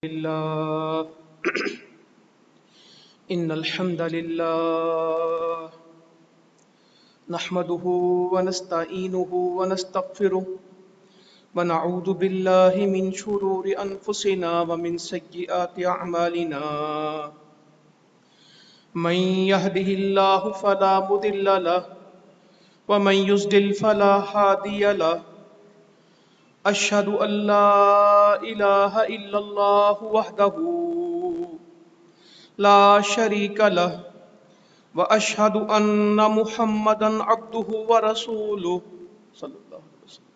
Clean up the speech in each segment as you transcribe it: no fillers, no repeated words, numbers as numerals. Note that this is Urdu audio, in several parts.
لله إن الحمد لله نحمده ونستعينه ونستغفره ونعوذ بالله من شرور أنفسنا ومن سيئات أعمالنا من يهده الله فلا مضل له ومن يضلل فلا هادي له أشهد أن لا إله إلا الله وحده لا شريك له وأشهد أن محمدا عبده ورسوله صلى الله عليه وسلم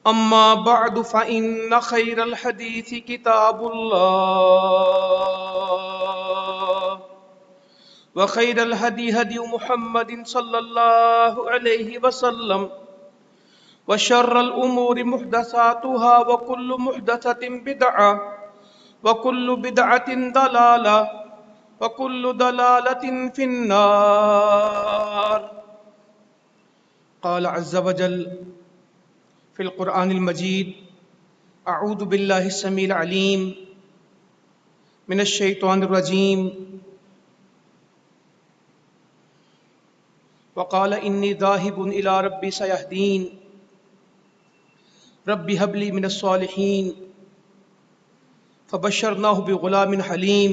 أما بعد فإن خير الحديث كتاب الله وخير الهدي هدي محمد صلى الله عليه وسلم وشر الأمور محدثاتها وكل محدثة بدعة وكل بدعة ضلالة وكل ضلالة في النار. قال عز وجل في القرآن المجيد: أعوذ بالله السميع العليم من الشيطان الرجيم وقال إني ذاهب إلى ربي سيهدين رب هب لي من الصالحين فبشرناه بغلام حليم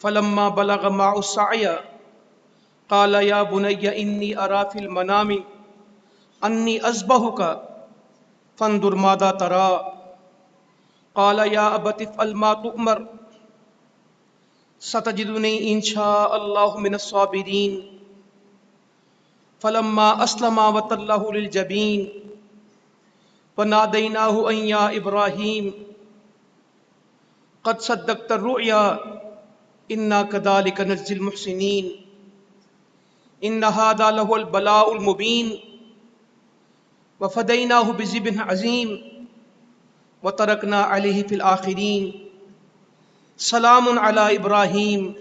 فلما بلغ معه السعي قال يا بني إني أرى في المنام أني أذبحك فانظر ماذا ترى قال يا أبت افعل ما تؤمر ستجدني إن شاء الله من الصابرين فلما أسلم وتله للجبين وناديناه أن يا إبراهيم قد صدقت الرؤيا إنا كذلك نجزي المحسنين إن هذا لهو البلاء المبين وفديناه بذبح عظيم وتركنا عليه في الآخرين سلام على إبراهيم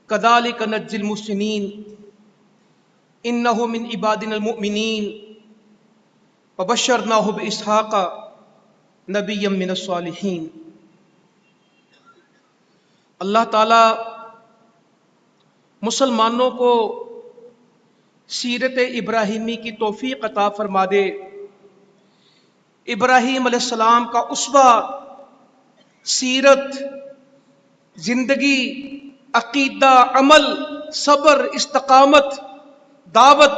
كذلك نجزي المحسنين إنه من عبادنا المؤمنين وبشرناه بإسحاق نبيا من الصالحين. اللہ تعالی مسلمانوں کو سیرت ابراہیمی کی توفیق عطا فرما دے. ابراہیم علیہ السلام کا اسوہ، سیرت، زندگی، عقیدہ، عمل، صبر، استقامت، دعوت،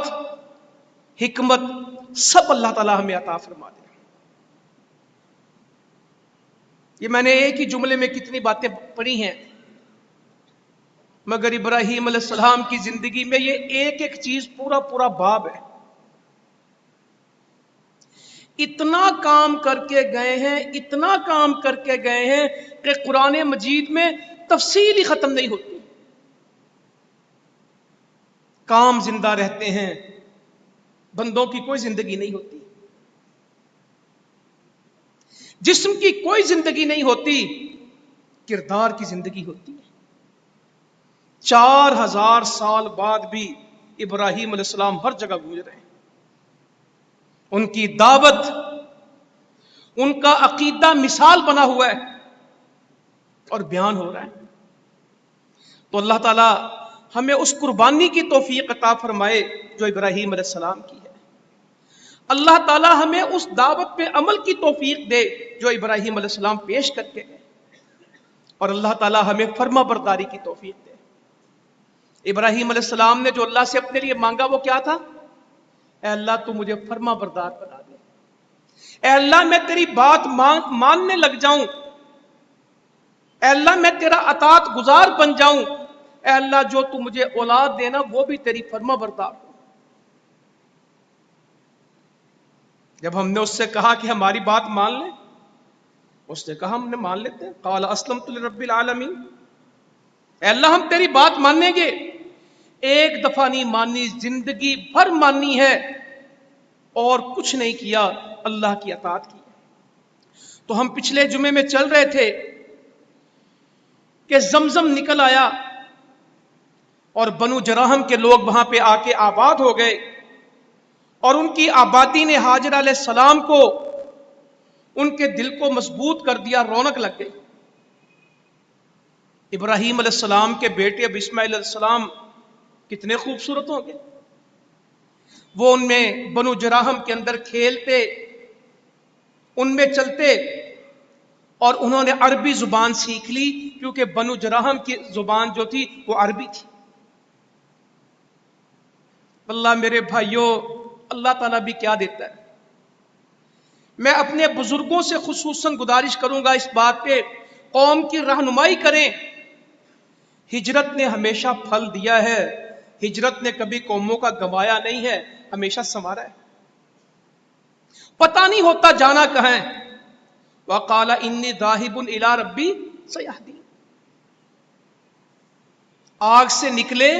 حکمت، سب اللہ تعالی ہمیں عطا فرما دے. یہ میں نے ایک ہی جملے میں کتنی باتیں پڑھی ہیں، مگر ابراہیم علیہ السلام کی زندگی میں یہ ایک ایک چیز پورا باب ہے. اتنا کام کر کے گئے ہیں، اتنا کام کر کے گئے ہیں کہ قرآن مجید میں تفصیل ہی ختم نہیں ہوتی. کام زندہ رہتے ہیں، بندوں کی کوئی زندگی نہیں ہوتی، جسم کی کوئی زندگی نہیں ہوتی، کردار کی زندگی ہوتی ہے. 4000 سال بعد بھی ابراہیم علیہ السلام ہر جگہ گونج رہے ہیں. ان کی دعوت، ان کا عقیدہ مثال بنا ہوا ہے اور بیان ہو رہا ہے. تو اللہ تعالی ہمیں اس قربانی کی توفیق عطا فرمائے جو ابراہیم علیہ السلام کی ہے. اللہ تعالی ہمیں اس دعوت پہ عمل کی توفیق دے جو ابراہیم علیہ السلام پیش کر کے گئے، اور اللہ تعالی ہمیں فرما برداری کی توفیق دے. ابراہیم علیہ السلام نے جو اللہ سے اپنے لیے مانگا وہ کیا تھا؟ اے اللہ تو مجھے فرما بردار بنا دے، اے اللہ میں تیری بات ماننے لگ جاؤں، اے اللہ میں تیرا اطاعت گزار بن جاؤں، اے اللہ جو تو مجھے اولاد دینا وہ بھی تیری فرما بردار ہو. جب ہم نے اس سے کہا کہ ہماری بات مان لیں، اس نے کہا ہم نے مان لیتے ہیں. قال اسلمت لرب العالمین، اے اللہ ہم تیری بات مانیں گے. ایک دفعہ نہیں مانی، زندگی بھر مانی ہے اور کچھ نہیں کیا، اللہ کی اطاعت کی. تو ہم پچھلے جمعے میں چل رہے تھے کہ زمزم نکل آیا اور بنو جراحم کے لوگ وہاں پہ آ کے آباد ہو گئے، اور ان کی آبادی نے ہاجر علیہ السلام کو ان کے دل کو مضبوط کر دیا، رونق لگ گئی۔ ابراہیم علیہ السلام کے بیٹے اب اسماعیل علیہ السلام کتنے خوبصورت ہوں گے، وہ ان میں بنو جراہم کے اندر کھیلتے، ان میں چلتے، اور انہوں نے عربی زبان سیکھ لی، کیونکہ بنو جراہم کی زبان جو تھی وہ عربی تھی۔ اللہ میرے بھائیوں، اللہ تعالیٰ بھی کیا دیتا ہے۔ میں اپنے بزرگوں سے خصوصاً گزارش کروں گا اس بات پہ، قوم کی رہنمائی کریں۔ ہجرت نے ہمیشہ پھل دیا ہے، ہجرت نے کبھی قوموں کا گنوایا نہیں ہے، ہمیشہ سنوارا ہے۔ پتہ نہیں ہوتا جانا کہاں ہے۔ وَقَالَ إِنِّي ذَاهِبٌ إِلَىٰ رَبِّي سَيَهْدِينِ، آگ سے نکلے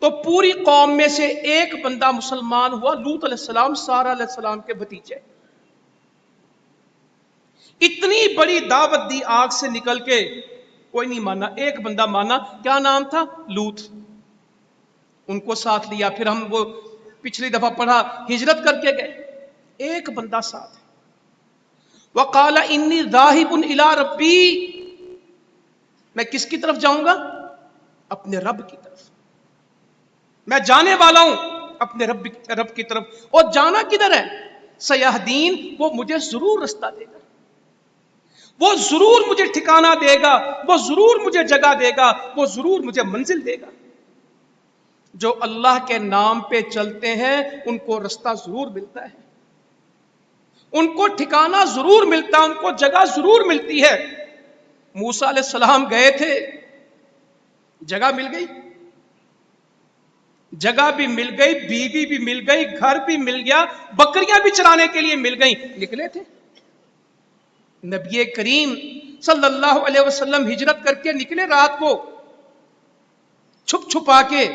تو پوری قوم میں سے ایک بندہ مسلمان ہوا، لوط علیہ السلام، سارہ علیہ السلام کے بھتیجے۔ اتنی بڑی دعوت دی، آگ سے نکل کے کوئی نہیں مانا، ایک بندہ مانا، کیا نام تھا؟ لوط۔ ان کو ساتھ لیا، پھر ہم وہ پچھلی دفعہ پڑھا، ہجرت کر کے گئے، ایک بندہ ساتھ ہے۔ وَقَالَ إِنِّي ذَاهِبٌ إِلَىٰ رَبِّي، میں کس کی طرف جاؤں گا؟ اپنے رب کی طرف، میں جانے والا ہوں اپنے رب کی طرف۔ اور جانا کدھر ہے؟ سیہدین، وہ مجھے ضرور رستہ دے گا، وہ ضرور مجھے ٹھکانہ دے گا، وہ ضرور مجھے جگہ دے گا، وہ ضرور مجھے منزل دے گا۔ جو اللہ کے نام پہ چلتے ہیں ان کو رستہ ضرور ملتا ہے، ان کو ٹھکانہ ضرور ملتا ہے، ان کو جگہ ضرور ملتی ہے۔ موسیٰ علیہ السلام گئے تھے، جگہ مل گئی، جگہ بھی مل گئی، بیوی بھی مل گئی، گھر بھی مل گیا، بکریاں بھی چرانے کے لیے مل گئیں، نکلے تھے۔ نبی کریم صلی اللہ علیہ وسلم ہجرت کر کے نکلے، رات کو چھپ چھپا کے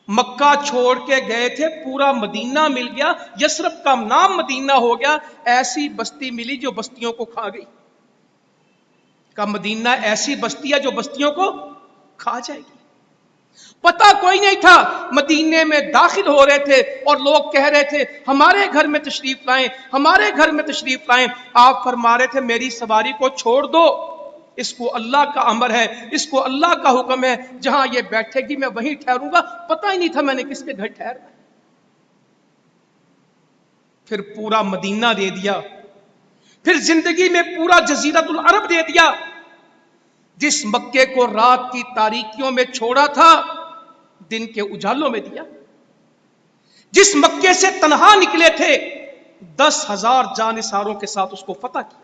مکہ چھوڑ کے گئے تھے، پورا مدینہ مل گیا، یثرب کا نام مدینہ ہو گیا، ایسی بستی ملی جو بستیوں کو کھا گئی۔ کا مدینہ ایسی بستی ہے جو بستیوں کو کھا جائے گی۔ پتہ کوئی نہیں تھا، مدینے میں داخل ہو رہے تھے اور لوگ کہہ رہے تھے ہمارے گھر میں تشریف لائیں، ہمارے گھر میں تشریف لائیں۔ آپ فرما رہے تھے میری سواری کو چھوڑ دو، اس کو اللہ کا امر ہے، اس کو اللہ کا حکم ہے، جہاں یہ بیٹھے گی میں وہیں ٹھہروں گا۔ پتہ ہی نہیں تھا میں نے کس کے گھر ٹھہرنا۔ پھر پورا مدینہ دے دیا، پھر زندگی میں پورا جزیرۃ العرب دے دیا۔ جس مکے کو رات کی تاریکیوں میں چھوڑا تھا، دن کے اجالوں میں دیا۔ جس مکے سے تنہا نکلے تھے، 10,000 جانثاروں کے ساتھ اس کو فتح کیا۔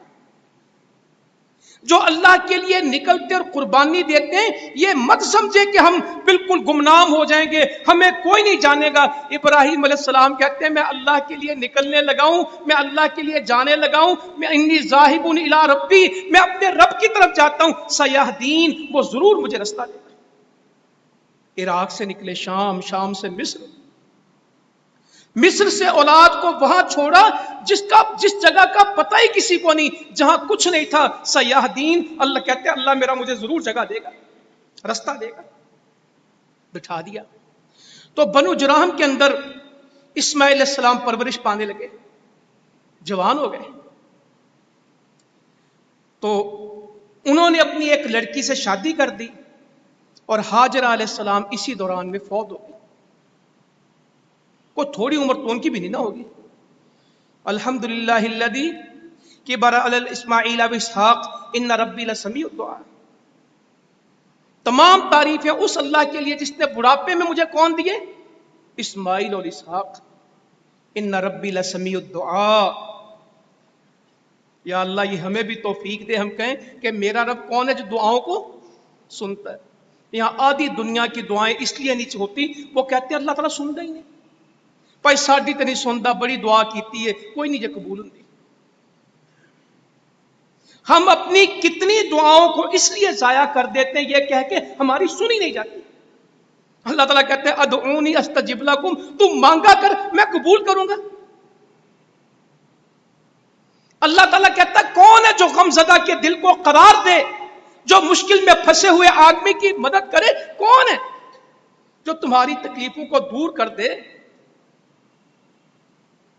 جو اللہ کے لیے نکلتے اور قربانی دیتے ہیں، یہ مت سمجھے کہ ہم بالکل گمنام ہو جائیں گے، ہمیں کوئی نہیں جانے گا۔ ابراہیم علیہ السلام کہتے ہیں میں اللہ کے لیے نکلنے لگا ہوں، میں اللہ کے لیے جانے لگا ہوں، میں انی ذاہب الی ربی، میں اپنے رب کی طرف جاتا ہوں، سیہدین، وہ ضرور مجھے رستہ دے گا۔ عراق سے نکلے شام، شام سے مصر، مصر سے اولاد کو وہاں چھوڑا جس جگہ کا پتہ ہی کسی کو نہیں، جہاں کچھ نہیں تھا، سیاحدین۔ اللہ کہتے ہیں اللہ میرا مجھے ضرور جگہ دے گا، رستہ دے گا، بٹھا دیا۔ تو بنو جراہم کے اندر اسماعیل علیہ السلام پرورش پانے لگے، جوان ہو گئے، تو انہوں نے اپنی ایک لڑکی سے شادی کر دی، اور ہاجرہ علیہ السلام اسی دوران میں فوت ہو گئی۔ کوئی تھوڑی عمر تو ان کی بھی نہیں نہ ہوگی۔ الحمدللہ الذی کبر علی اسماعیل و اسحاق ان ربی لسمیع الدعاء۔ تمام تعریفیں اس اللہ کے لیے جس نے بڑھاپے میں مجھے کون دیے؟ اسماعیل اور اسحاق۔ ان ربی لسمیع الدعاء۔ یا اللہ یہ ہمیں بھی توفیق دے، ہم کہیں کہ میرا رب کون ہے جو دعاؤں کو سنتا ہے۔ یہاں آدھی دنیا کی دعائیں اس لیے نہیں ہوتی، وہ کہتے ہیں اللہ تعالیٰ سنتا ہی نہیں، بھائی ساڈی تو نہیں سنتا، بڑی دعا کیتی ہے، کوئی نہیں جے قبول ہوتی۔ ہم اپنی کتنی دعاؤں کو اس لیے ضائع کر دیتے ہیں یہ کہہ کے ہماری سنی نہیں جاتی۔ اللہ تعالیٰ کہتے ہیں ادعونی استجب لکم، تم مانگا کر میں قبول کروں گا۔ اللہ تعالیٰ کہتا ہے کون ہے جو غم زدہ کے دل کو قرار دے، جو مشکل میں پھنسے ہوئے آدمی کی مدد کرے؟ کون ہے جو تمہاری تکلیفوں کو دور کر دے؟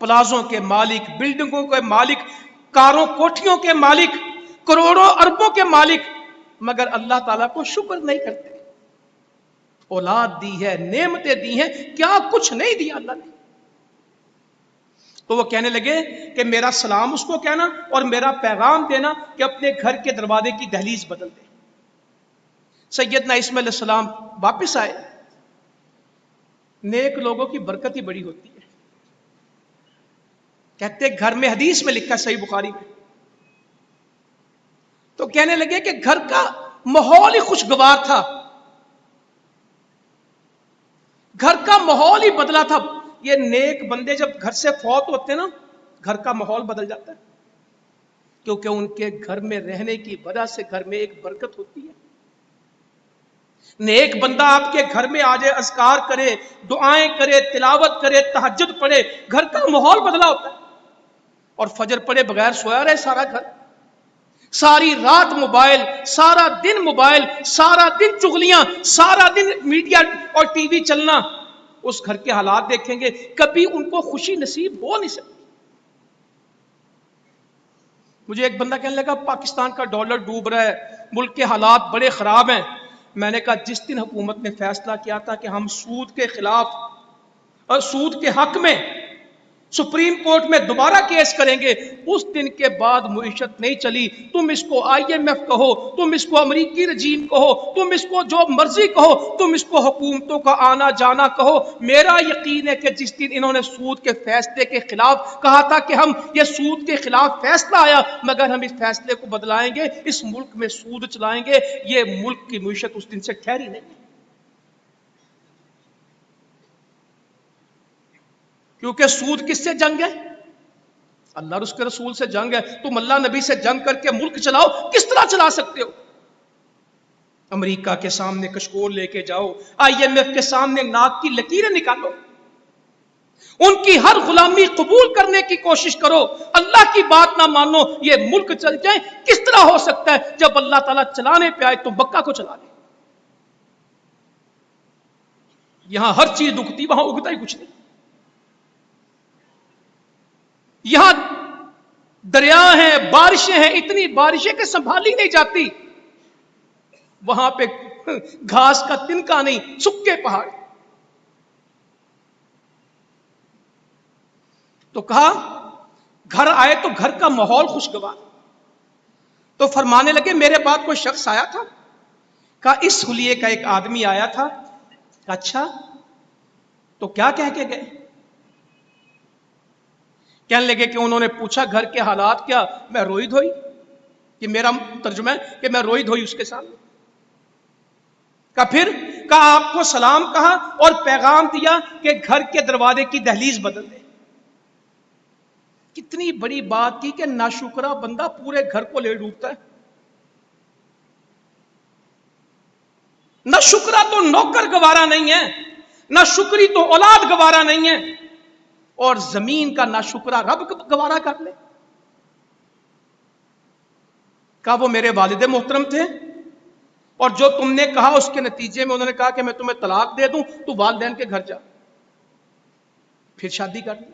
پلازوں کے مالک، بلڈنگوں کے مالک، کاروں کوٹھیوں کے مالک، کروڑوں اربوں کے مالک، مگر اللہ تعالیٰ کو شکر نہیں کرتے. اولاد دی ہے، نعمتیں دی ہیں، کیا کچھ نہیں دیا اللہ نے. تو وہ کہنے لگے کہ میرا سلام اس کو کہنا اور میرا پیغام دینا کہ اپنے گھر کے دروازے کی دہلیز بدل دے. سیدنا اسماعیل علیہ السلام واپس آئے. نیک لوگوں کی برکت ہی بڑی ہوتی ہے. کہتے گھر میں، حدیث میں لکھا صحیح بخاری میں، تو کہنے لگے کہ گھر کا ماحول ہی خوشگوار تھا، گھر کا ماحول ہی بدلا تھا. یہ نیک بندے جب گھر سے فوت ہوتے نا، گھر کا ماحول بدل جاتا ہے، کیونکہ ان کے گھر میں رہنے کی وجہ سے گھر میں ایک برکت ہوتی ہے. نیک بندہ آپ کے گھر میں آ جائے، اذکار کرے، دعائیں کرے، تلاوت کرے، تہجد پڑھے، گھر کا ماحول بدلا ہوتا ہے. اور فجر پڑھے بغیر سویا رہے سارا گھر، ساری رات موبائل، سارا دن موبائل، سارا دن چغلیاں، سارا دن میڈیا اور ٹی وی چلنا، اس گھر کے حالات دیکھیں گے، کبھی ان کو خوشی نصیب ہو نہیں سکتی. مجھے ایک بندہ کہنے لگا پاکستان کا ڈالر ڈوب رہا ہے، ملک کے حالات بڑے خراب ہیں. میں نے کہا جس دن حکومت نے فیصلہ کیا تھا کہ ہم سود کے خلاف اور سود کے حق میں سپریم کورٹ میں دوبارہ کیس کریں گے، اس دن کے بعد معیشت نہیں چلی. تم اس کو آئی ایم ایف کہو، تم اس کو امریکی رجیم کہو، تم اس کو جو مرضی کہو، تم اس کو حکومتوں کا آنا جانا کہو، میرا یقین ہے کہ جس دن انہوں نے سود کے فیصلے کے خلاف کہا تھا کہ ہم یہ سود کے خلاف فیصلہ آیا مگر ہم اس فیصلے کو بدلائیں گے، اس ملک میں سود چلائیں گے، یہ ملک کی معیشت اس دن سے ٹھہری نہیں. کیونکہ سود کس سے جنگ ہے؟ اللہ اور اس کے رسول سے جنگ ہے. تم اللہ نبی سے جنگ کر کے ملک چلاؤ، کس طرح چلا سکتے ہو؟ امریکہ کے سامنے کشکول لے کے جاؤ، آئی ایم ایف کے سامنے ناک کی لکیریں نکالو، ان کی ہر غلامی قبول کرنے کی کوشش کرو، اللہ کی بات نہ مانو، یہ ملک چل جائے. کس طرح ہو سکتا ہے؟ جب اللہ تعالیٰ چلانے پہ آئے تو مکہ کو چلا دے. یہاں ہر چیز دکھتی، وہاں اگتا ہی کچھ نہیں. یہاں دریا ہیں، بارشیں ہیں، اتنی بارشیں کہ سنبھالی نہیں جاتی. وہاں پہ گھاس کا تنکا نہیں، سکے پہاڑ. تو کہا گھر آئے تو گھر کا ماحول خوشگوار. تو فرمانے لگے میرے بعد کوئی شخص آیا تھا؟ کہا اس حلیے کا ایک آدمی آیا تھا. کہا اچھا، تو کیا کہہ کے گئے؟ کہنے لگے کہ انہوں نے پوچھا گھر کے حالات کیا؟ میں روئی دھوئی. یہ میرا ترجمہ ہے کہ میں روئی دھوئی اس کے سامنے. کہا پھر؟ کہا آپ کو سلام کہا اور پیغام دیا کہ گھر کے دروازے کی دہلیز بدل دے. کتنی بڑی بات کی کہ ناشکرا بندہ پورے گھر کو لے ڈوبتا ہے. نہ شکرا تو نوکر گوارا نہیں ہے، نہ شکری تو اولاد گوارا نہیں ہے، اور زمین کا ناشکرا رب گوارا کر لے. کہا وہ میرے والد محترم تھے اور جو تم نے کہا اس کے نتیجے میں انہوں نے کہا کہ میں تمہیں طلاق دے دوں، تو والدین کے گھر جا. پھر شادی کر لی.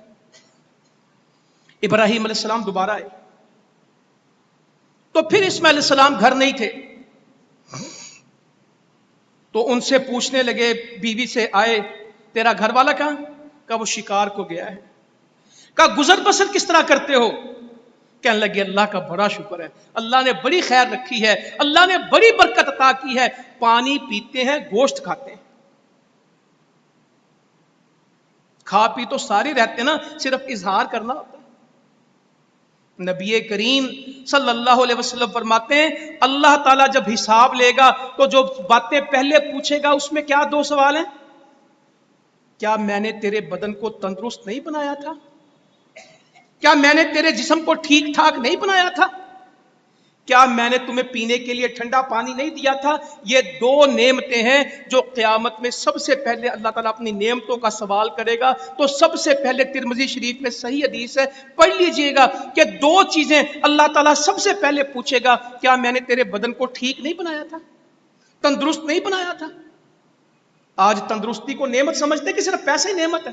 ابراہیم علیہ السلام دوبارہ آئے تو پھر اسماعیل علیہ السلام گھر نہیں تھے. تو ان سے پوچھنے لگے، بیوی سے آئے تیرا گھر والا کہاں؟ کہا وہ شکار کو گیا ہے. کہا گزر بسر کس طرح کرتے ہو؟ کہنے لگے اللہ کا بڑا شکر ہے، اللہ نے بڑی خیر رکھی ہے، اللہ نے بڑی برکت عطا کی ہے. پانی پیتے ہیں، گوشت کھاتے ہیں، کھا پی تو ساری رہتے ہیں نا، صرف اظہار کرنا ہوتا ہے. نبی کریم صلی اللہ علیہ وسلم فرماتے ہیں اللہ تعالیٰ جب حساب لے گا تو جو باتیں پہلے پوچھے گا اس میں کیا دو سوال ہیں. کیا میں نے تیرے بدن کو تندرست نہیں بنایا تھا؟ کیا میں نے تیرے جسم کو ٹھیک ٹھاک نہیں بنایا تھا؟ کیا میں نے تمہیں پینے کے لیے ٹھنڈا پانی نہیں دیا تھا؟ یہ دو نعمتیں ہیں جو قیامت میں سب سے پہلے اللہ تعالیٰ اپنی نعمتوں کا سوال کرے گا. تو سب سے پہلے ترمذی شریف میں صحیح حدیث ہے، پڑھ لیجئے گا کہ دو چیزیں اللہ تعالیٰ سب سے پہلے پوچھے گا. کیا میں نے تیرے بدن کو ٹھیک نہیں بنایا تھا، تندرست نہیں بنایا تھا؟ آج تندرستی کو نعمت سمجھتے کہ صرف پیسے ہی نعمت ہے.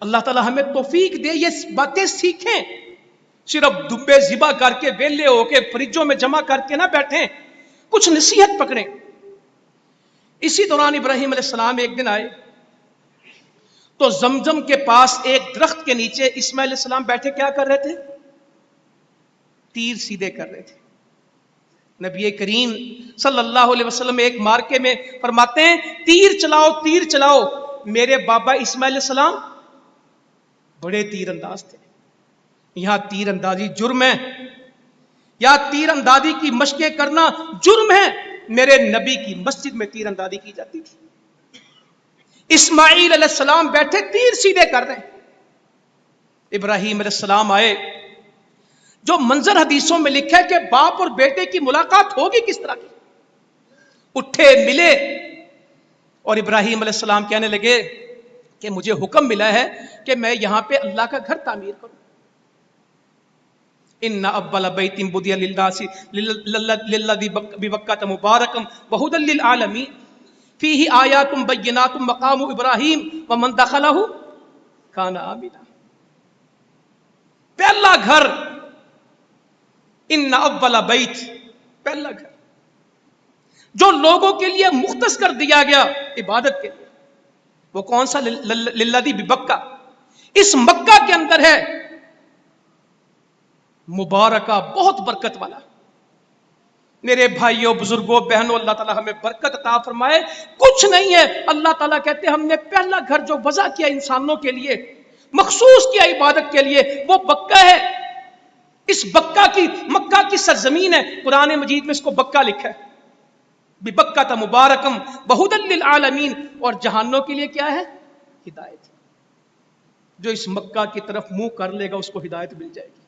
اللہ تعالیٰ ہمیں توفیق دے یہ باتیں سیکھیں، صرف دبے ذبح کر کے ویلے ہو کے فریجوں میں جمع کر کے نہ بیٹھیں، کچھ نصیحت پکڑیں۔ اسی دوران ابراہیم علیہ السلام ایک دن آئے تو زمزم کے پاس ایک درخت کے نیچے اسماعیل علیہ السلام بیٹھے کیا کر رہے تھے؟ تیر سیدھے کر رہے تھے۔ نبی کریم صلی اللہ علیہ وسلم ایک مارکے میں فرماتے ہیں تیر چلاؤ تیر چلاؤ۔ میرے بابا اسماعیل علیہ السلام بڑے تیر انداز تھے، یہاں تیر اندازی جرم ہے، یا تیر اندازی کی مشقیں کرنا جرم ہے، میرے نبی کی مسجد میں تیر اندازی کی جاتی تھی۔ اسماعیل علیہ السلام بیٹھے تیر سیدھے کر رہے ہیں، ابراہیم علیہ السلام آئے۔ جو منظر حدیثوں میں لکھا ہے کہ باپ اور بیٹے کی ملاقات ہوگی کس طرح کی، اٹھے ملے اور ابراہیم علیہ السلام کہنے لگے کہ مجھے حکم ملا ہے کہ میں یہاں پہ اللہ کا گھر تعمیر کروں۔ ان اول بیت بدی للناس للذی ببکۃ مبارکا وہدی للعالمین فیہ آیات بینات مقام ابراہیم ومن دخلہ کان آمنا۔ پہلا گھر، ان اول بیت، پہلا گھر جو لوگوں کے لیے مختص کر دیا گیا عبادت کے لیے، وہ کون سا؟ للذی ببکہ، اس مکہ کے اندر ہے، مبارکہ، بہت برکت والا۔ میرے بھائیوں بزرگوں بہنوں، اللہ تعالیٰ ہمیں برکت عطا فرمائے۔ کچھ نہیں ہے، اللہ تعالیٰ کہتے ہیں ہم نے پہلا گھر جو وضع کیا انسانوں کے لیے، مخصوص کیا عبادت کے لیے، وہ بکہ ہے۔ اس بکہ کی، مکہ کی سرزمین ہے، قرآن مجید میں اس کو بکہ لکھا ہے، ببکۃ مبارکم وہدی للعالمین، اور جہانوں کے لیے کیا ہے؟ ہدایت۔ جو اس مکہ کی طرف منہ کر لے گا اس کو ہدایت مل جائے گی،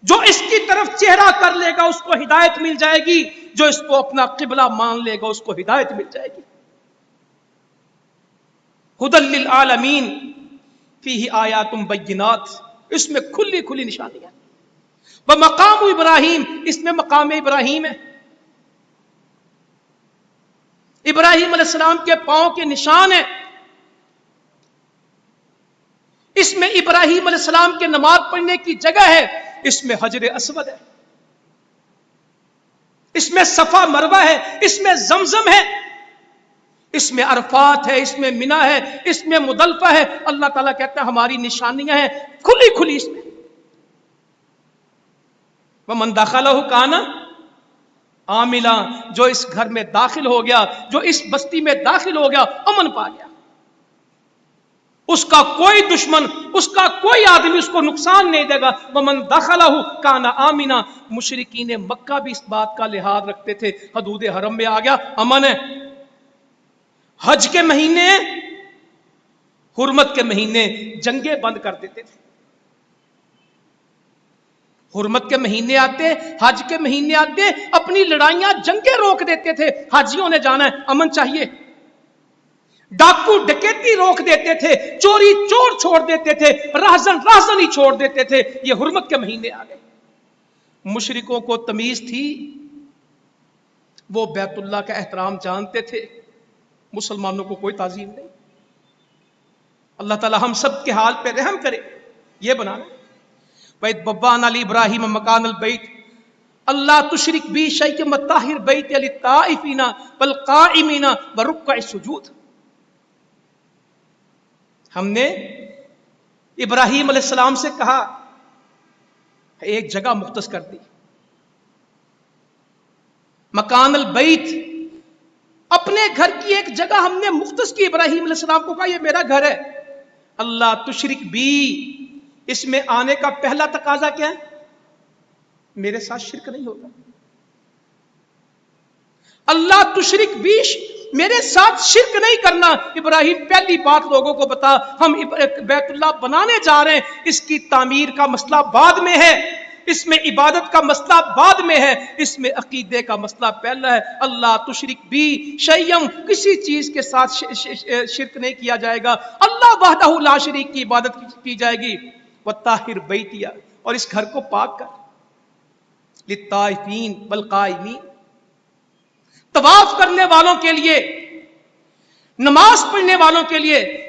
جو اس کی طرف چہرہ کر لے گا اس کو ہدایت مل جائے گی، جو اس کو اپنا قبلہ مان لے گا اس کو ہدایت مل جائے گی۔ ہدی للعالمین فیہ آیات بینات، اس میں کھلی کھلی نشانیاں۔ ومقام ابراہیم، اس میں مقام ابراہیم ہے، ابراہیم علیہ السلام کے پاؤں کے نشان ہیں، اس میں ابراہیم علیہ السلام کے نماز پڑھنے کی جگہ ہے، اس میں حجر اسود ہے، اس میں صفا مروہ ہے، اس میں زمزم ہے، اس میں عرفات ہے، اس میں منی ہے، اس میں مزدلفہ ہے۔ اللہ تعالیٰ کہتا ہے ہماری نشانیاں ہیں کھلی کھلی اس میں۔ وَمَن دَخَلَهُ كَانَ آمِنًا، جو اس گھر میں داخل ہو گیا، جو اس بستی میں داخل ہو گیا، امن پا گیا، اس کا کوئی دشمن، اس کا کوئی آدمی اس کو نقصان نہیں دے گا۔ وَمَن دَخَلَهُ كَانَ آمِنًا، مشرکین مکہ بھی اس بات کا لحاظ رکھتے تھے، حدود حرم میں آ گیا، امن ہے۔ حج کے مہینے، حرمت کے مہینے، جنگیں بند کر دیتے تھے۔ حرمت کے مہینے آتے، حج کے مہینے آتے، اپنی لڑائیاں جنگیں روک دیتے تھے، حاجیوں نے جانا ہے، امن چاہیے۔ ڈاکو ڈکیتی روک دیتے تھے، چوری چور چھوڑ دیتے تھے، راہزن راہزنی چھوڑ دیتے تھے۔ یہ حرمت کے مہینے آ گئے۔ مشرکوں کو تمیز تھی، وہ بیت اللہ کا احترام جانتے تھے، مسلمانوں کو کوئی تعظیم نہیں۔ اللہ تعالی ہم سب کے حال پہ رحم کرے۔ یہ بنانا وَإِذْ بَوَّأْنَا لِإِبْرَاهِيمَ مَكَانَ الْبَيْتِ اللہ تشرک بی شیء مطہر بیت للطائفین والقائمین ورکع السجود۔ ہم نے ابراہیم علیہ السلام سے کہا، ایک جگہ مختص کر دی، مکان البیت، اپنے گھر کی ایک جگہ ہم نے مختص کی۔ ابراہیم علیہ السلام کو کہا یہ میرا گھر ہے، اللہ تشرک بی، اس میں آنے کا پہلا تقاضا کیا ہے؟ میرے ساتھ شرک نہیں ہوگا۔ اللہ تشرک بی، میرے ساتھ شرک نہیں کرنا۔ ابراہیم پہلی بات لوگوں کو بتا، ہم بیت اللہ بنانے جا رہے ہیں، اس کی تعمیر کا مسئلہ بعد میں ہے، اس میں عبادت کا مسئلہ بعد میں ہے، اس میں عقیدے کا مسئلہ پہلا ہے۔ اللہ تشرک بی شیئم، کسی چیز کے ساتھ شرک نہیں کیا جائے گا، اللہ وحدہ لا شریک کی عبادت کی جائے گی۔ وطاہر بیتیا، اور اس گھر کو پاک کر، للطائفین والقائمین، طواف کرنے والوں کے لیے، نماز پڑھنے والوں کے لیے،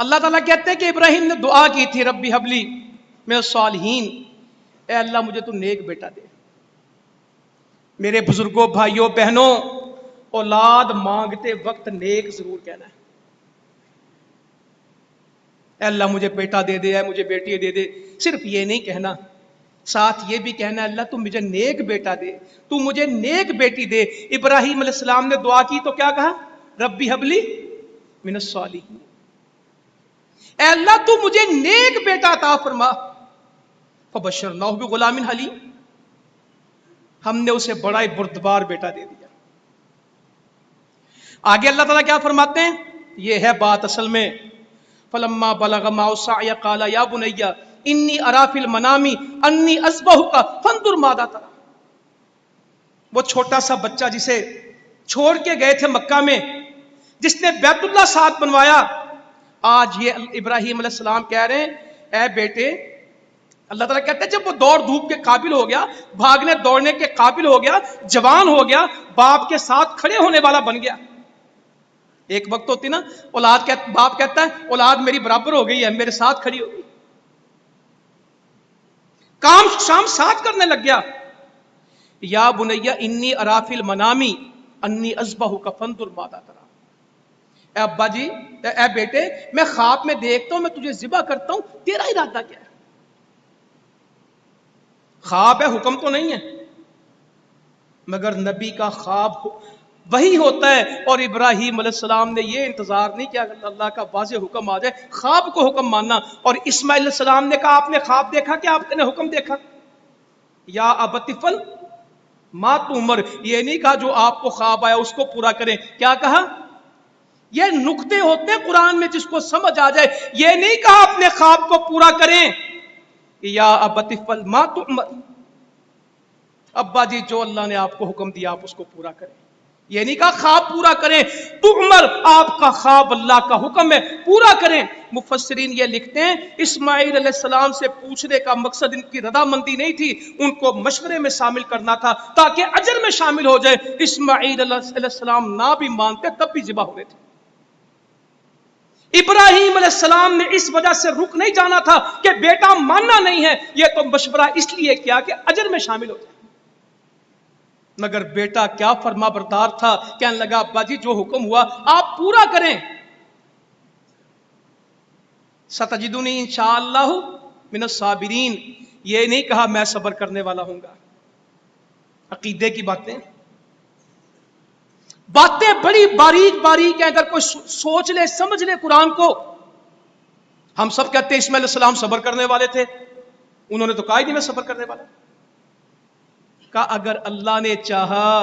اللہ تعالیٰ کہتے ہیں کہ ابراہیم نے دعا کی تھی ربی حبلی من الصالحین، اے اللہ مجھے تو نیک بیٹا دے۔ میرے بزرگوں، بھائیوں، بہنوں، اولاد مانگتے وقت نیک ضرور کہنا ہے۔ اے اللہ مجھے بیٹا دے دے، اے مجھے بیٹی دے دے، صرف یہ نہیں کہنا، ساتھ یہ بھی کہنا اللہ تو مجھے نیک بیٹا دے، تو مجھے نیک بیٹی دے۔ ابراہیم علیہ السلام نے دعا کی تو کیا کہا؟ ربی حبلی من الصالحین، اے اللہ تو مجھے نیک بیٹا عطا فرما۔ فبشرناہ بغلام حلیم، ہم نے اسے بڑا ہی بردبار بیٹا دے دیا۔ آگے اللہ تعالیٰ کیا فرماتے ہیں؟ یہ ہے بات اصل میں، فلما بلغ معه السعي قال يا بني انی ارى في المنام انی اذبحك فانظر ماذا ترى۔ وہ چھوٹا سا بچہ جسے چھوڑ کے گئے تھے مکہ میں، جس نے بیت اللہ ساتھ بنوایا، آج یہ ابراہیم علیہ السلام کہہ رہے ہیں اے بیٹے، اللہ تعالیٰ کہتے ہیں جب وہ دوڑ دھوپ کے قابل ہو گیا، بھاگنے دوڑنے کے قابل ہو گیا، جوان ہو گیا، باپ کے ساتھ کھڑے ہونے والا بن گیا۔ ایک وقت ہوتی نا باپ کہتا ہے اولاد میری برابر ہو گئی ہے، میرے ساتھ کھڑی ہو گئی، کام شام ساتھ کرنے لگ گیا۔ یا بنیا انی اری فی المنام انی اذبحک فانظر ماذا تری، اے ابا جی، اے بیٹے، میں خواب میں دیکھتا ہوں میں تجھے ذبح کرتا ہوں، تیرا ارادہ کیا ہے؟ خواب ہے، حکم تو نہیں ہے، مگر نبی کا خواب وہی ہوتا ہے، اور ابراہیم علیہ السلام نے یہ انتظار نہیں کیا کہ اللہ کا واضح حکم آ جائے، خواب کو حکم ماننا۔ اور اسماعیل علیہ السلام نے کہا آپ نے خواب دیکھا کہ آپ نے حکم دیکھا؟ یا ابت افعل ما تؤمر، یہ نہیں کہا جو آپ کو خواب آیا اس کو پورا کریں، کیا کہا؟ یہ نقطے ہوتے ہیں قرآن میں جس کو سمجھ آ جائے، یہ نہیں کہا اپنے خواب کو پورا کریں، یا ابت افعل ما تؤمر، ابا جی جو اللہ نے آپ کو حکم دیا آپ اس کو پورا کریں، یہ نہیں کہا خواب پورا کریں، تؤمر آپ کا خواب اللہ کا حکم ہے پورا کریں۔ مفسرین یہ لکھتے ہیں اسماعیل علیہ السلام سے پوچھنے کا مقصد ان کی رضامندی نہیں تھی، ان کو مشورے میں شامل کرنا تھا تاکہ اجر میں شامل ہو جائے۔ اسماعیل علیہ السلام نہ بھی مانتے تب بھی ذبح ہوئے تھے۔ ابراہیم علیہ السلام نے اس وجہ سے رک نہیں جانا تھا کہ بیٹا ماننا نہیں ہے، یہ تو مشورہ اس لیے کیا کہ اجر میں شامل ہو جائے، مگر بیٹا کیا فرما بردار تھا، کہنے لگا ابا جی جو حکم ہوا آپ پورا کریں۔ ستجدنی انشاءاللہ من الصابرین، یہ نہیں کہا میں صبر کرنے والا ہوں گا۔ عقیدے کی باتیں بڑی باریک باریک ہیں، اگر کوئی سوچ لے سمجھ لے قرآن کو۔ ہم سب کہتے ہیں اسماعیل علیہ السلام صبر کرنے والے تھے، انہوں نے تو کہا ہی نہیں میں صبر کرنے والا، کہ اگر اللہ نے چاہا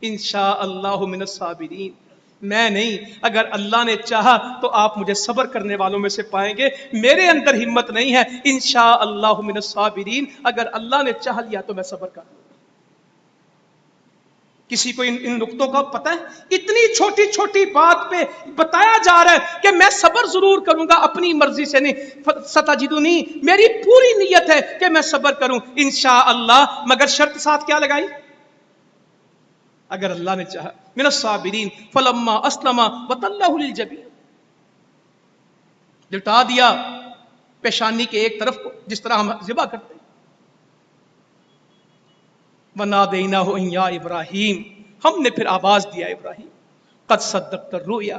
انشاءاللہ من الصابرین، میں نہیں، اگر اللہ نے چاہا تو آپ مجھے صبر کرنے والوں میں سے پائیں گے، میرے اندر ہمت نہیں ہے انشاءاللہ من الصابرین، اگر اللہ نے چاہ لیا تو میں صبر کر لوں۔ کسی کو ان نقطوں کا پتہ ہے؟ اتنی چھوٹی چھوٹی بات پہ بتایا جا رہا ہے کہ میں صبر ضرور کروں گا، اپنی مرضی سے نہیں۔ ستجدنی، میری پوری نیت ہے کہ میں صبر کروں انشاءاللہ، مگر شرط ساتھ کیا لگائی؟ اگر اللہ نے چاہا۔ من الصابرین فلما اسلم وتلہ للجبین، لٹا دیا پیشانی کے ایک طرف کو جس طرح ہم ذبح کرتے ہیں۔ وَنَادَيْنَاهُ أَن يَا ابراہیم، ہم نے پھر آواز دیا ابراہیم، قد صدقت الرؤیا،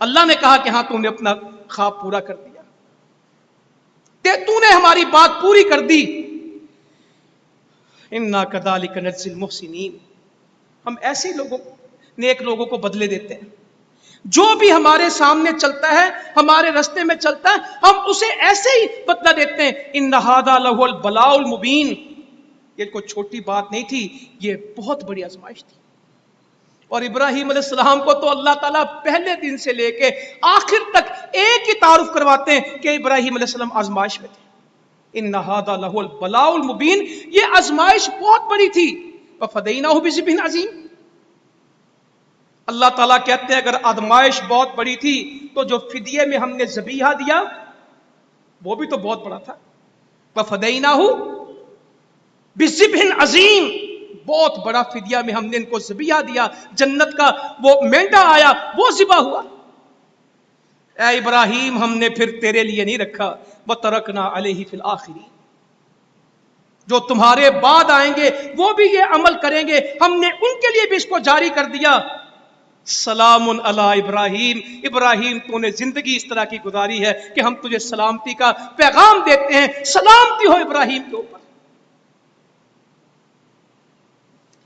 اللہ نے کہا کہ ہاں تم نے اپنا خواب پورا کر دیا، تو نے ہماری بات پوری کر دی۔ اِنَّا كَذَلِكَ نَجْزِي الْمُحْسِنِينَ، ہم ایسے لوگوں نیک لوگوں کو بدلے دیتے ہیں، جو بھی ہمارے سامنے چلتا ہے، ہمارے رستے میں چلتا ہے، ہم اسے ایسے ہی بدلہ دیتے ہیں۔ إِنَّ هَذَا لَهُوَ الْبَلَاءُ الْمُبِينُ، یہ کوئی چھوٹی بات نہیں تھی، یہ بہت بڑی آزمائش تھی۔ اور ابراہیم علیہ السلام کو تو اللہ تعالیٰ پہلے دن سے لے کے آخر تک ایک ہی تعارف کرواتے ہیں کہ ابراہیم علیہ السلام آزمائش میں تھے۔ ان هذا له البلاء المبین، یہ آزمائش بہت بڑی تھی۔ وفدیناہ بذبح عظیم، اللہ تعالیٰ کہتے ہیں اگر آزمائش بہت بڑی تھی تو جو فدیے میں ہم نے ذبیحہ دیا وہ بھی تو بہت بڑا تھا۔ وفدیناہ بذبح عظیم، بہت بڑا فدیہ میں ہم نے ان کو ذبیحہ دیا، جنت کا وہ مینڈا آیا وہ ذبح ہوا۔ اے ابراہیم ہم نے پھر تیرے لیے نہیں رکھا وَتَرَكْنَا عَلَيْهِ فِي الْآخِرِينَ، جو تمہارے بعد آئیں گے وہ بھی یہ عمل کریں گے، ہم نے ان کے لیے بھی اس کو جاری کر دیا۔ سلام علی ابراہیم، ابراہیم تو نے زندگی اس طرح کی گزاری ہے کہ ہم تجھے سلامتی کا پیغام دیتے ہیں، سلامتی ہو ابراہیم کے اوپر۔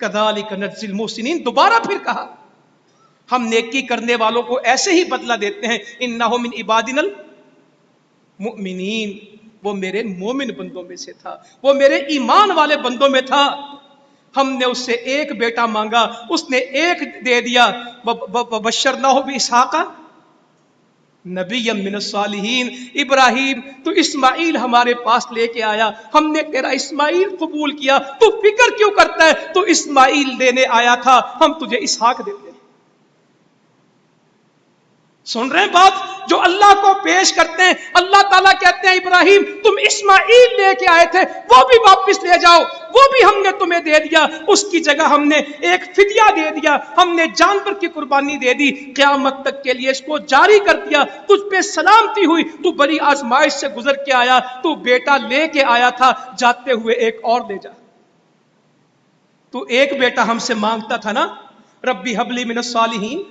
کذالک نجزی المحسنین، دوبارہ پھر کہا ہم نیکی کرنے والوں کو ایسے ہی بدلہ دیتے ہیں۔ انہ من عبادنا المؤمنین، وہ میرے مومن بندوں میں سے تھا، وہ میرے ایمان والے بندوں میں تھا۔ ہم نے اس سے ایک بیٹا مانگا، اس نے ایک دے دیا۔ وبشرناہ باسحاق نبی من الصالحین، ابراہیم تو اسماعیل ہمارے پاس لے کے آیا، ہم نے تیرا اسماعیل قبول کیا، تو فکر کیوں کرتا ہے؟ تو اسماعیل دینے آیا تھا، ہم تجھے اسحاق دیتے ہیں۔ سن رہے ہیں بات جو اللہ کو پیش کرتے ہیں؟ اللہ تعالیٰ کہتے ہیں ابراہیم تم اسماعیل لے کے آئے تھے، وہ بھی واپس لے جاؤ، وہ بھی ہم نے تمہیں دے دیا، اس کی جگہ ہم نے ایک فدیہ دے دیا، ہم نے جانور کی قربانی دے دی، قیامت تک کے لیے اس کو جاری کر دیا۔ تجھ پہ سلامتی ہوئی، تو بڑی آزمائش سے گزر کے آیا، تو بیٹا لے کے آیا تھا، جاتے ہوئے ایک اور لے جا۔ تو ایک بیٹا ہم سے مانگتا تھا نا، ربی حب لی من الصالحین،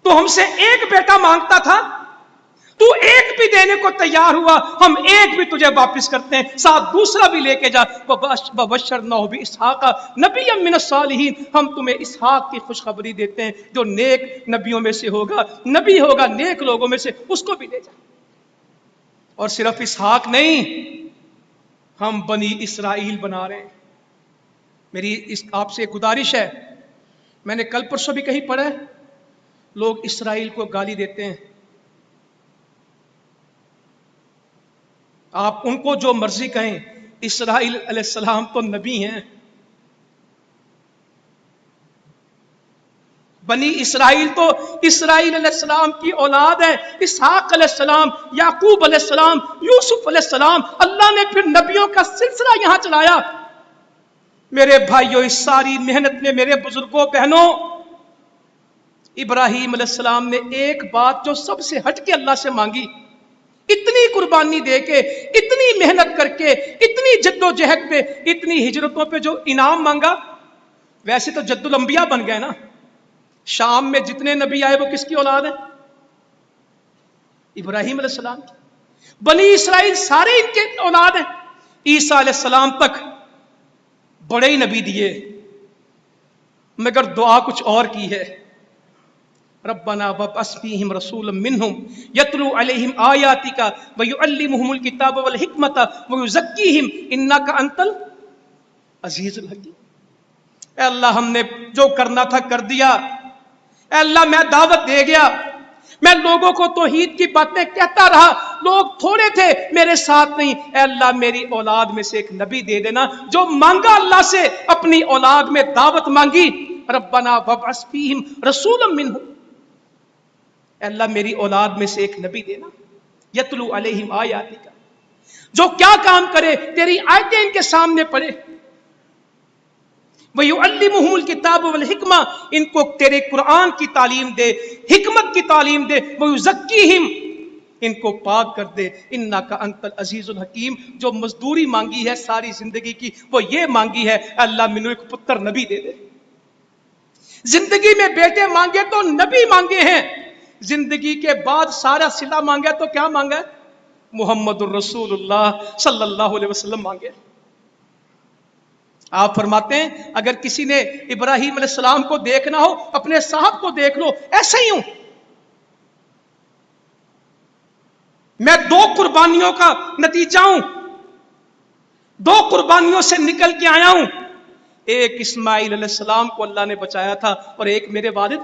تو ہم سے ایک بیٹا مانگتا تھا، تو ایک بھی دینے کو تیار ہوا، ہم ایک بھی تجھے واپس کرتے ہیں، ساتھ دوسرا بھی لے کے جا۔ وبشرناہ باسحاق نبی من الصالحین، ہم تمہیں اسحاق کی خوشخبری دیتے ہیں جو نیک نبیوں میں سے ہوگا، نبی ہوگا نیک لوگوں میں سے، اس کو بھی لے جا۔ اور صرف اسحاق نہیں، ہم بنی اسرائیل بنا رہے ہیں۔ میری آپ سے گزارش ہے، میں نے کل پرسوں بھی کہیں پڑھا ہے، لوگ اسرائیل کو گالی دیتے ہیں، آپ ان کو جو مرضی کہیں، اسرائیل علیہ السلام تو نبی ہیں، بنی اسرائیل تو اسرائیل علیہ السلام کی اولاد ہے، اسحاق علیہ السلام، یعقوب علیہ السلام، یوسف علیہ السلام، اللہ نے پھر نبیوں کا سلسلہ یہاں چلایا۔ میرے بھائیوں، اس ساری محنت میں میرے بزرگوں بہنوں، ابراہیم علیہ السلام نے ایک بات جو سب سے ہٹ کے اللہ سے مانگی، اتنی قربانی دے کے، اتنی محنت کر کے، اتنی جد و جہد پہ، اتنی ہجرتوں پہ جو انعام مانگا۔ ویسے تو جد الانبیاء بن گئے نا، شام میں جتنے نبی آئے وہ کس کی اولاد ہیں؟ ابراہیم علیہ السلام کی۔ بنی اسرائیل سارے ان کے اولاد ہیں، عیسیٰ علیہ السلام تک بڑے ہی نبی دیے، مگر دعا کچھ اور کی ہے، ربنا وابعث فیہم رسولا منہم یتلو علیہم آیاتک ویعلمہم الکتاب والحکمت ویزکیہم انک انت العزیز الحکیم۔ اے اللہ ہم نے جو کرنا تھا کر دیا، اے اللہ میں دعوت دے گیا، میں لوگوں کو توحید کی باتیں کہتا رہا، لوگ تھوڑے تھے میرے ساتھ نہیں، اے اللہ میری اولاد میں سے ایک نبی دے دینا۔ جو مانگا اللہ سے، اپنی اولاد میں دعوت مانگی، ربنا وابعث فیہم رسولا منہم، اے اللہ میری اولاد میں سے ایک نبی دینا، یتلو علیہم آیاتک، جو کیا کام کرے، تیری آیتیں ان کے سامنے پڑھے، وَيُعَلِّمُهُمُ الْكِتَابَ وَالْحِكْمَةَ، ان کو تیرے قرآن کی تعلیم دے، حکمت کی تعلیم دے، وَيُزَكِّيهِمْ، ان کو پاک کر دے، اِنَّكَ أَنْتَ الْعَزِيزُ الْحَكِيمُ۔ جو مزدوری مانگی ہے ساری زندگی کی، وہ یہ مانگی ہے، اللہ مینوں ایک پتر نبی دے دے۔ زندگی میں بیٹے مانگے تو نبی مانگے ہیں، زندگی کے بعد سارا صلہ مانگا تو کیا مانگا ہے؟ محمد الرسول اللہ صلی اللہ علیہ وسلم مانگے۔ آپ فرماتے ہیں اگر کسی نے ابراہیم علیہ السلام کو دیکھنا ہو، اپنے صاحب کو دیکھ لو، ایسا ہی ہوں میں، دو قربانیوں کا نتیجہ ہوں، دو قربانیوں سے نکل کے آیا ہوں، ایک اسماعیل علیہ السلام کو اللہ نے بچایا تھا، اور ایک میرے والد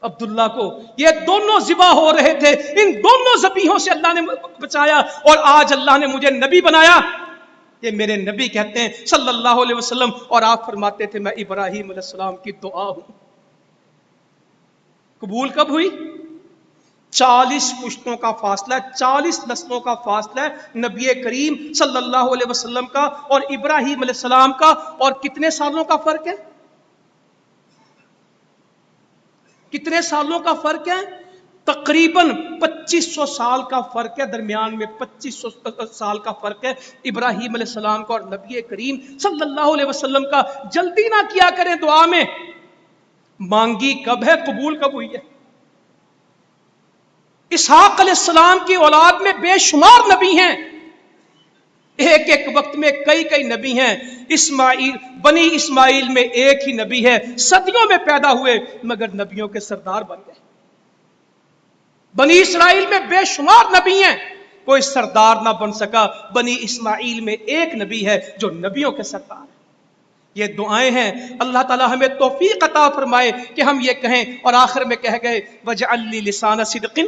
عبداللہ کو، یہ دونوں ذبح ہو رہے تھے، ان دونوں ذبیحوں سے اللہ نے بچایا، اور آج اللہ نے مجھے نبی بنایا۔ یہ میرے نبی کہتے ہیں صلی اللہ علیہ وسلم، اور آپ فرماتے تھے میں ابراہیم علیہ السلام کی دعا ہوں۔ قبول کب ہوئی؟ 40 پشتوں کا فاصلہ، 40 نسلوں کا فاصلہ ہے نبی کریم صلی اللہ علیہ وسلم کا اور ابراہیم علیہ السلام کا، اور کتنے سالوں کا فرق ہے؟ کتنے سالوں کا فرق ہے؟ تقریباً 2500 سال کا فرق ہے درمیان میں، 2500 سال کا فرق ہے ابراہیم علیہ السلام کا اور نبی کریم صلی اللہ علیہ وسلم کا۔ جلدی نہ کیا کریں دعا میں، مانگی کب ہے قبول کب ہوئی ہے۔ اسحاق علیہ السلام کی اولاد میں بے شمار نبی ہیں، ایک ایک وقت میں کئی کئی نبی ہیں۔ اسماعیل، بنی اسماعیل میں ایک ہی نبی ہے، صدیوں میں پیدا ہوئے مگر نبیوں کے سردار بن گئے۔ بنی اسرائیل میں بے شمار نبی ہیں، کوئی سردار نہ بن سکا۔ بنی اسماعیل میں ایک نبی ہے جو نبیوں کے سردار ہے۔ یہ دعائیں ہیں، اللہ تعالی ہمیں توفیق عطا فرمائے کہ ہم یہ کہیں۔ اور آخر میں کہہ گئے وَاجْعَلْ لِي لِسَانَ صِدْقٍ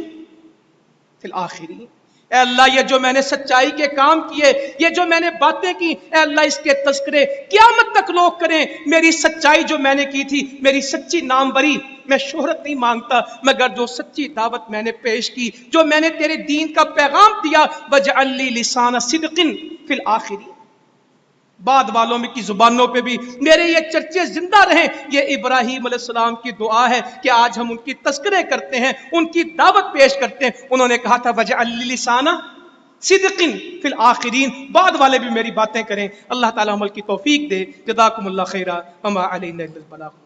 فِي الْآخِرِينَ، اے اللہ یہ جو میں نے سچائی کے کام کیے، یہ جو میں نے باتیں کی، اے اللہ اس کے تذکرے قیامت تک لوگ کریں۔ میری سچائی جو میں نے کی تھی، میری سچی نام بری، میں شہرت نہیں مانگتا مگر جو سچی دعوت میں نے پیش کی، جو میں نے تیرے دین کا پیغام دیا، وَاجْعَلْ لِي لِسَانَ صِدْقٍ فِي الْآخِرِينَ، بعد والوں میں کی زبانوں پہ بھی میرے یہ چرچے زندہ رہیں۔ یہ ابراہیم علیہ السلام کی دعا ہے کہ آج ہم ان کی تذکرے کرتے ہیں، ان کی دعوت پیش کرتے ہیں۔ انہوں نے کہا تھا وَاجْعَلْ لِي لِسَانَ صِدْقٍ فِي الْآخِرِينَ، بعد والے بھی میری باتیں کریں۔ اللہ تعالیٰ عمل کی توفیق دے۔ جزاکم اللہ خیرا وما علینا الا البلاغ۔